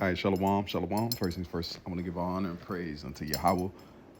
All right, shalom, shalom. First things first, I want to give honor and praise unto Yahweh,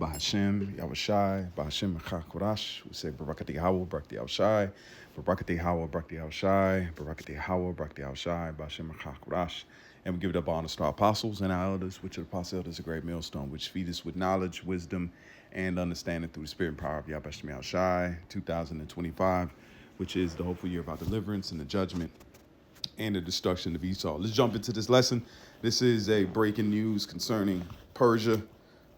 Bahashem, Yahushai, Bahashem, Chakurash. We say Barakati Yahweh, Barakati Yahushai, Barakati Yahweh, Barakati Yahushai, Barakati Yahweh, Barakati Yahushai, Bahashem, Chakurash. And we give it up honor to our apostles and our elders, which are the apostle elders, a great millstone, which feed us with knowledge, wisdom, and understanding through the spirit and power of Yahweh Yahushai, 2025, which is the hopeful year of our deliverance and the judgment and the destruction of Esau. Let's jump into this lesson. This is a breaking news concerning Persia,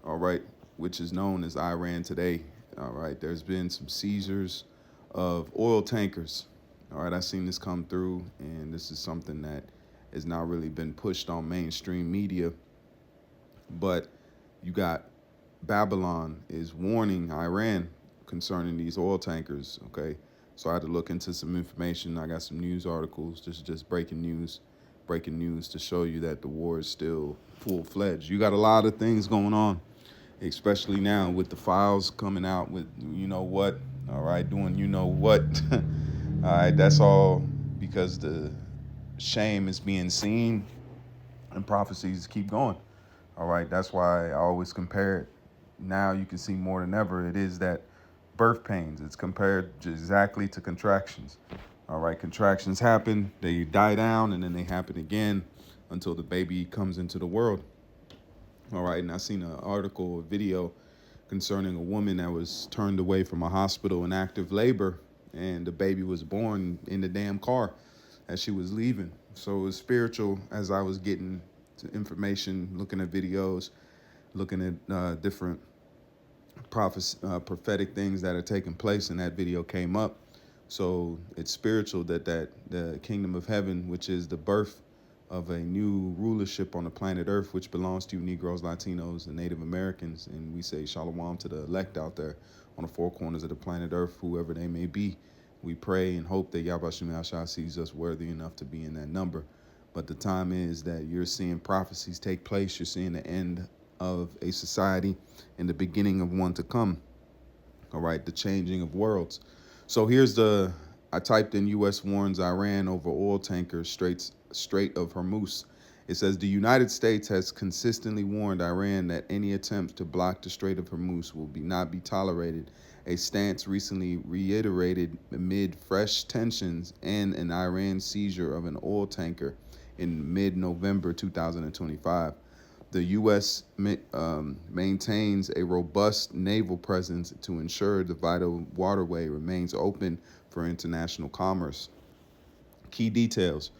all right, which is known as Iran today. All right, there's been some seizures of oil tankers. All right, I've seen this come through, and this is something that has not really been pushed on mainstream media. But you got Babylon is warning Iran concerning these oil tankers, okay? So I had to look into some information. I got some news articles. This is just breaking news to show you that the war is still full-fledged. You got a lot of things going on, especially now with the files coming out with you know what, all right, doing you know what. All right, that's all because the shame is being seen and prophecies keep going. All right, that's why I always compare it. Now you can see more than ever. It is that birth pains. It's compared exactly to contractions. All right, contractions happen, they die down, and then they happen again until the baby comes into the world. All right, and I seen an article, a video concerning a woman that was turned away from a hospital in active labor, and the baby was born in the damn car as she was leaving. So it was spiritual as I was getting information, looking at videos, looking at different prophetic things that are taking place, and that video came up. So it's spiritual that the kingdom of heaven, which is the birth of a new rulership on the planet Earth, which belongs to you Negroes, Latinos, and Native Americans, and we say shalom to the elect out there on the four corners of the planet Earth, whoever they may be. We pray and hope that Yahweh Shah sees us worthy enough to be in that number. But the time is that you're seeing prophecies take place. You're seeing the end of a society and the beginning of one to come. All right, the changing of worlds. So I typed in U.S. warns Iran over oil tankers, Strait of Hormuz. It says the United States has consistently warned Iran that any attempts to block the Strait of Hormuz will not be tolerated, a stance recently reiterated amid fresh tensions and an Iran seizure of an oil tanker in mid-November 2025. The U.S. Maintains a robust naval presence to ensure the vital waterway remains open for international commerce. Key details: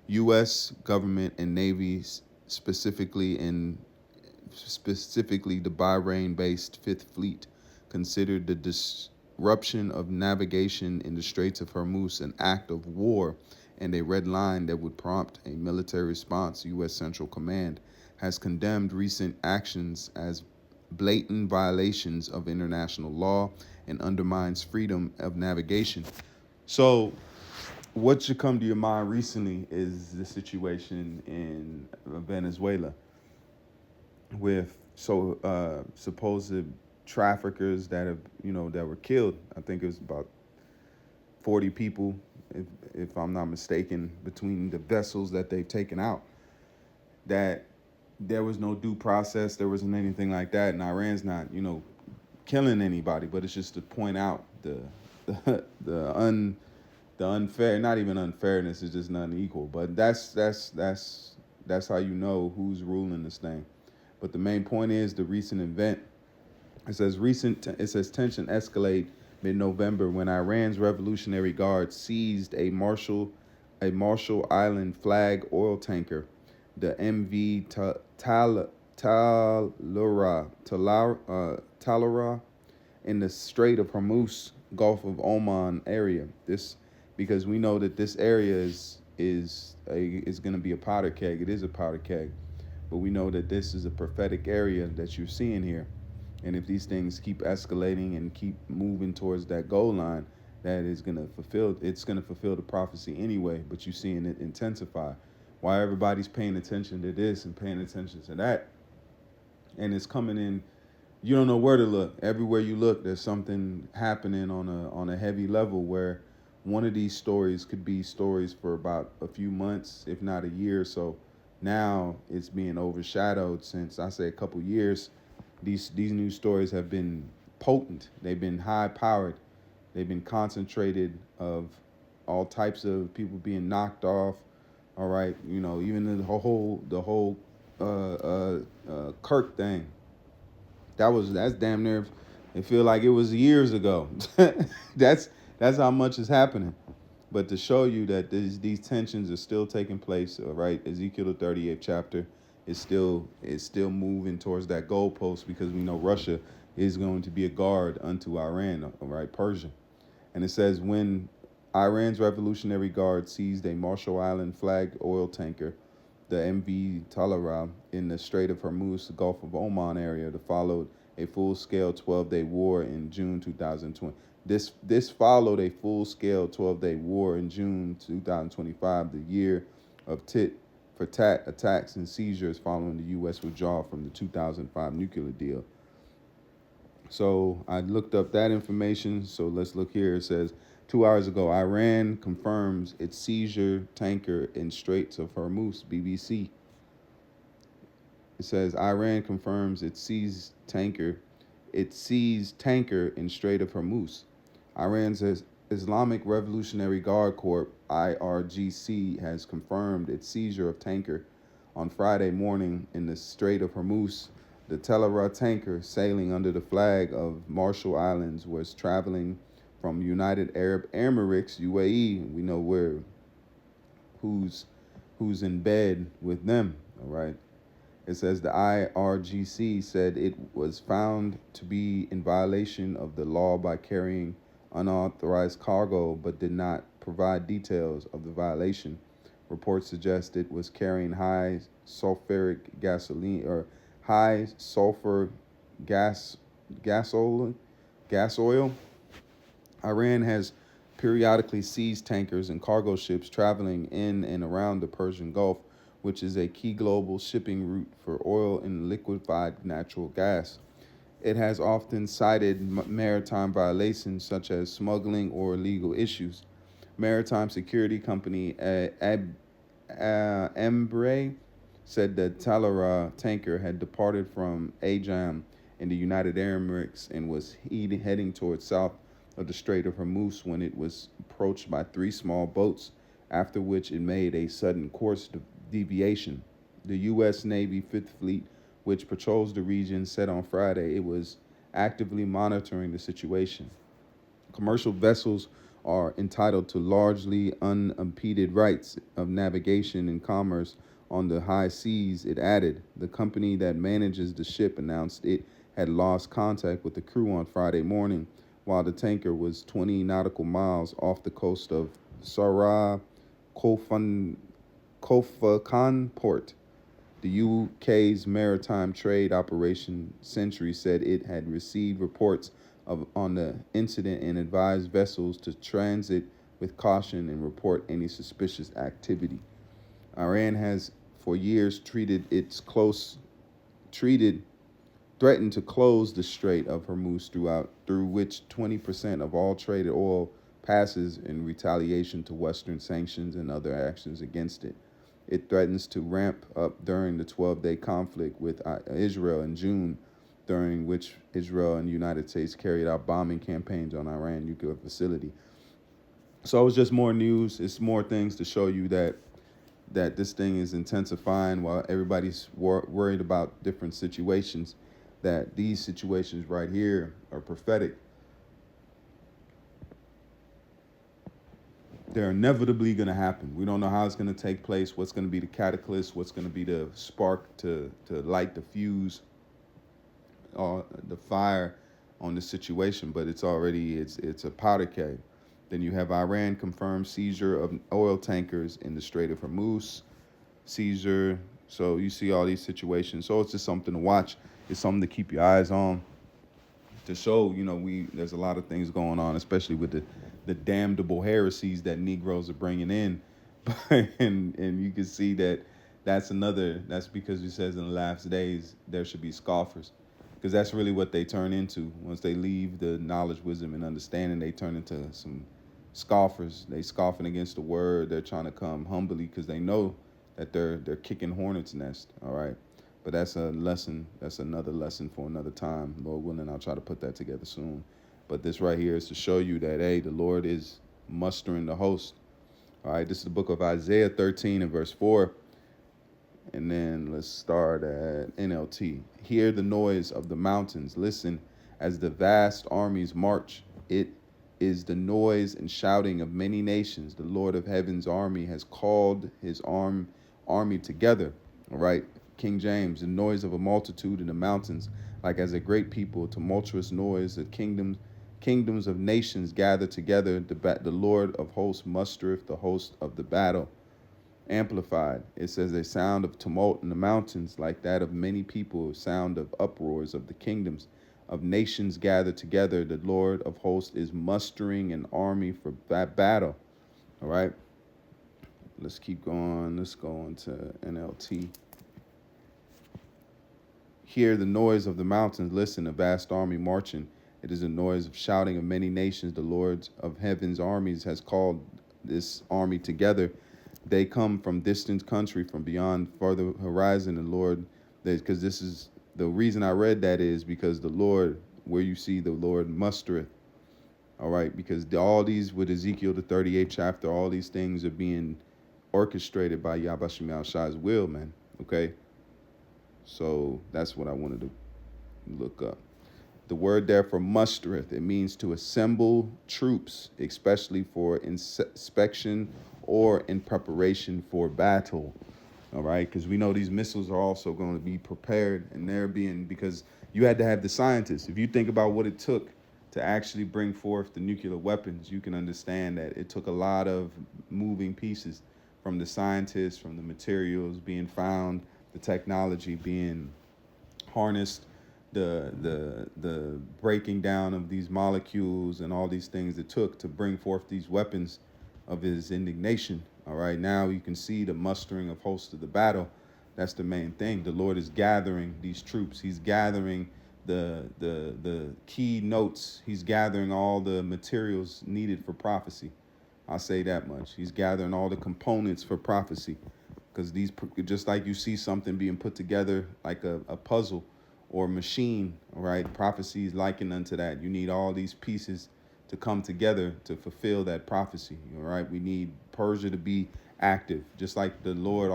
U.S. government and Navy, specifically the Bahrain-based Fifth Fleet, considered the disruption of navigation in the Straits of Hormuz an act of war and a red line that would prompt a military response. U.S. Central Command has condemned recent actions as blatant violations of international law and undermines freedom of navigation. So, what should come to your mind recently is the situation in Venezuela with supposed traffickers that were killed. I think it was about 40 people, if I'm not mistaken, between the vessels that they've taken out. That there was no due process, there wasn't anything like that, and Iran's not, killing anybody, but it's just to point out the the unfair, not even unfairness, is just not equal. But that's how you know who's ruling this thing. But the main point is the recent event. It says tension escalate mid-November when Iran's Revolutionary Guard seized a Marshall Island flag oil tanker, the MV Talara, in the Strait of Hormuz, Gulf of Oman area. This because we know that this area is going to be a powder keg. It is a powder keg, but we know that this is a prophetic area that you're seeing here. And if these things keep escalating and keep moving towards that goal line, it's going to fulfill the prophecy anyway, but you're seeing it intensify. Why everybody's paying attention to this and paying attention to that. And it's coming in, you don't know where to look. Everywhere you look, there's something happening on a heavy level where one of these stories could be stories for about a few months, if not a year or so, Now it's being overshadowed since I say a couple years. These news stories have been potent. They've been high powered. They've been concentrated of all types of people being knocked off. All right, even the whole Kirk thing. That's damn near. It feel like it was years ago. that's that's how much is happening. But to show you that these tensions are still taking place, all right, Ezekiel the 38th chapter is still moving towards that goalpost because we know Russia is going to be a guard unto Iran, all right, Persia. And it says when Iran's Revolutionary Guard seized a Marshall Island flagged oil tanker, the MV Talara, in the Strait of Hormuz, the Gulf of Oman area, that followed a full-scale 12-day war in June 2020. This followed a full-scale 12-day war in June 2025, the year of tit for tat attacks and seizures following the U.S. withdrawal from the 2005 nuclear deal. So I looked up that information. So let's look here. It says 2 hours ago, Iran confirms its seizure tanker in Straits of Hormuz. BBC. It says Iran confirms its seized tanker in Strait of Hormuz. Iran's Islamic Revolutionary Guard Corps (IRGC) has confirmed its seizure of tanker on Friday morning in the Strait of Hormuz. The Telara tanker, sailing under the flag of Marshall Islands, was traveling from United Arab Emirates (UAE). We know who's who's in bed with them. All right. It says the IRGC said it was found to be in violation of the law by carrying unauthorized cargo, but did not provide details of the violation. Reports suggest it was carrying high sulfuric gasoline or high sulfur gas gas oil. Iran has periodically seized tankers and cargo ships traveling in and around the Persian Gulf, which is a key global shipping route for oil and liquefied natural gas. It has often cited maritime violations such as smuggling or illegal issues. Maritime security company Embraer said the Talara tanker had departed from Ajam in the United Arab Emirates and was heading towards south of the Strait of Hormuz when it was approached by three small boats, after which it made a sudden course deviation. The U.S. Navy Fifth Fleet, which patrols the region, said on Friday it was actively monitoring the situation. Commercial vessels are entitled to largely unimpeded rights of navigation and commerce on the high seas, it added. The company that manages the ship announced it had lost contact with the crew on Friday morning while the tanker was 20 nautical miles off the coast of Sarah Kofakan port. The UK's maritime trade operation Sentry said it had received reports on the incident and advised vessels to transit with caution and report any suspicious activity. Iran has for years threatened to close the Strait of Hormuz through which 20% of all traded oil passes in retaliation to Western sanctions and other actions against it. It threatens to ramp up during the 12-day conflict with Israel in June, during which Israel and the United States carried out bombing campaigns on Iran nuclear facility. So it's just more news. It's more things to show you that this thing is intensifying while everybody's worried about different situations, that these situations right here are prophetic. They're inevitably going to happen. We don't know how it's going to take place, what's going to be the catalyst, what's going to be the spark to light the fuse or the fire on the situation, but it's a powder keg. Then you have Iran confirmed seizure of oil tankers in the Strait of Hormuz. Seizure. So you see all these situations. So it's just something to watch. It's something to keep your eyes on. To show, there's a lot of things going on, especially with the damnable heresies that Negroes are bringing in, and you can see that's because he says in the last days there should be scoffers, because that's really what they turn into. Once they leave the knowledge, wisdom, and understanding, they turn into some scoffers. They scoffing against the word. They're trying to come humbly because they know that they're kicking hornets nest. All right. But that's a lesson. That's another lesson for another time. Lord willing, I'll try to put that together soon. But this right here is to show you that, hey, the Lord is mustering the host. All right, this is the book of Isaiah 13 and verse 4. And then let's start at NLT. Hear the noise of the mountains. Listen as the vast armies march. It is the noise and shouting of many nations. The Lord of heaven's army has called his army together. All right. King James, the noise of a multitude in the mountains, like as a great people, a tumultuous noise of kingdoms of nations gather together. The Lord of hosts mustereth the host of the battle. Amplified, it says a sound of tumult in the mountains, like that of many people, a sound of uproars of the kingdoms of nations gathered together. The Lord of hosts is mustering an army for that battle. All right. Let's keep going. Let's go on to NLT. Hear the noise of the mountains. Listen, a vast army marching. It is a noise of shouting of many nations. The Lord of heaven's armies has called this army together. They come from distant country, from beyond further horizon. And Lord, because this is the reason I read that is because the Lord, where you see the Lord mustereth. All right, because all these with Ezekiel, the 38th chapter, all these things are being orchestrated by Yahweh Shai Shai's will, man. Okay. So that's what I wanted to look up. The word there for mustereth, it means to assemble troops, especially for inspection or in preparation for battle. All right, because we know these missiles are also going to be prepared, and they're being, because you had to have the scientists. If you think about what it took to actually bring forth the nuclear weapons, you can understand that it took a lot of moving pieces from the scientists, from the materials being found, the technology being harnessed, the breaking down of these molecules and all these things it took to bring forth these weapons of his indignation. All right, now you can see the mustering of hosts of the battle. That's the main thing. The Lord is gathering these troops. He's gathering the key notes. He's gathering all the materials needed for prophecy. I'll say that much. He's gathering all the components for prophecy, because these, just like you see something being put together like a puzzle or machine, all right? Prophecy is likened unto that. You need all these pieces to come together to fulfill that prophecy, all right? We need Persia to be active, just like the Lord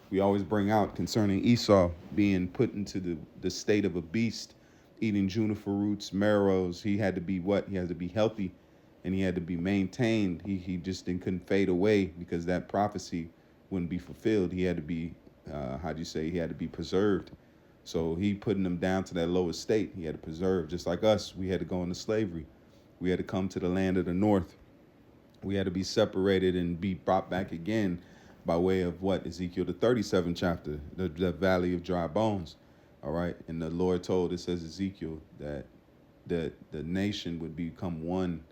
we always bring out concerning Esau being put into the state of a beast, eating juniper roots, marrows. He had to be what? He had to be healthy, and he had to be maintained. He just couldn't fade away, because that prophecy wouldn't be fulfilled. He had to be, he had to be preserved. So he putting them down to that lowest state. He had to preserve, just like us. We had to go into slavery. We had to come to the land of the north. We had to be separated and be brought back again by way of what? Ezekiel, the 37th chapter, the valley of dry bones. All right. And the Lord told, it says Ezekiel, that the nation would become one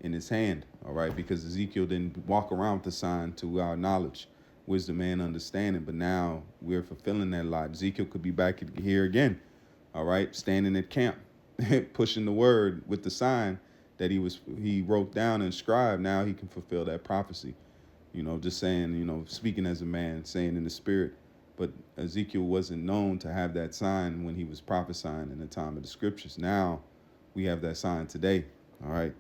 in his hand. All right. Because Ezekiel didn't walk around with the sign to our knowledge, wisdom, and understanding. But now we're fulfilling that lot. Ezekiel could be back here again. All right. Standing at camp, pushing the word with the sign that he wrote down and scribed. Now he can fulfill that prophecy. Just saying, speaking as a man, saying in the spirit. But Ezekiel wasn't known to have that sign when he was prophesying in the time of the scriptures. Now we have that sign today. All right.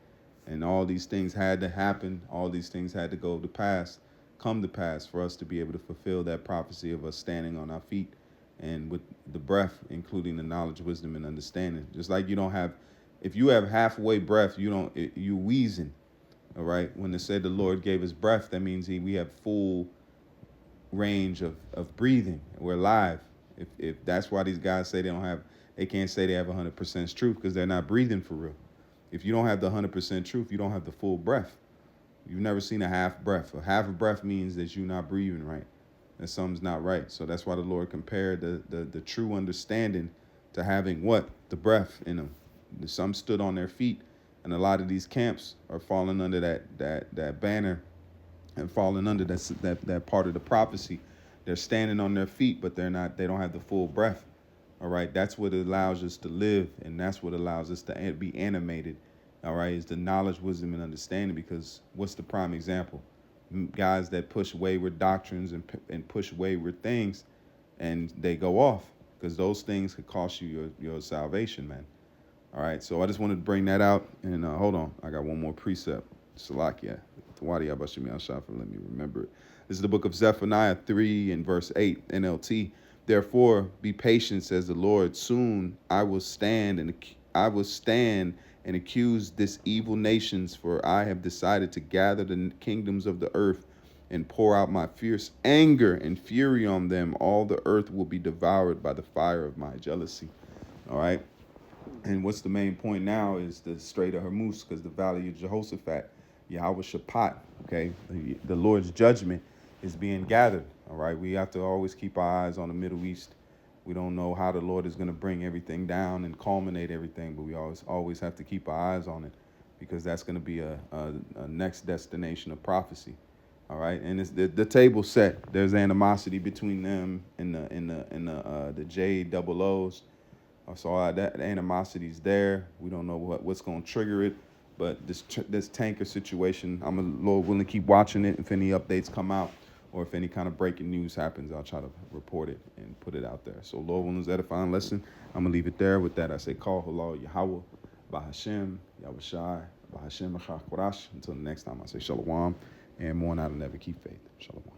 And all these things had to happen. All these things had to come to pass for us to be able to fulfill that prophecy of us standing on our feet and with the breath, including the knowledge, wisdom, and understanding. Just like if you have halfway breath, you wheezing. All right. When it said the Lord gave us breath, that means we have full range of breathing. We're alive. If that's why these guys say they can't say they have 100% truth, because they're not breathing for real. If you don't have the 100% truth, you don't have the full breath. You've never seen a half breath. A half a breath means that you're not breathing right, that something's not right. So that's why the Lord compared the true understanding to having what? The breath in them. Some stood on their feet, and a lot of these camps are falling under that banner and falling under that part of the prophecy. They're standing on their feet, but they don't have the full breath. All right, that's what allows us to live, and that's what allows us to be animated. All right, is the knowledge, wisdom, and understanding. Because what's the prime example? guys that push wayward doctrines and push wayward things, and they go off, because those things could cost you your salvation, man. All right, so I just wanted to bring that out. And hold on, I got one more precept. Salakia. Tawadi Abashimi Ashafa, let me remember it. This is the book of Zephaniah 3 and verse 8, NLT. Therefore, be patient, says the Lord. Soon I will stand and accuse this evil nations, for I have decided to gather the kingdoms of the earth and pour out my fierce anger and fury on them. All the earth will be devoured by the fire of my jealousy. All right. And what's the main point now is the Strait of Hormuz, because the Valley of Jehoshaphat, Yahweh Shaphat, okay, the Lord's judgment is being gathered. All right, we have to always keep our eyes on the Middle East. We don't know how the Lord is going to bring everything down and culminate everything, but we always have to keep our eyes on it, because that's going to be a next destination of prophecy. All right, and it's the table's set. There's animosity between them and the JOOs. So that animosity's there. We don't know what's going to trigger it, but this tanker situation, I'm a Lord willing to keep watching it. If any updates come out, or if any kind of breaking news happens, I'll try to report it and put it out there. So Lord willing, is edifying lesson. I'm gonna leave it there. With that, I say, call halal Yahweh, Bahashem, Yahweh Shai, Bahashem, Achach Quarash. Until the next time, I say shalom, and more, and I'll never keep faith. Shalom.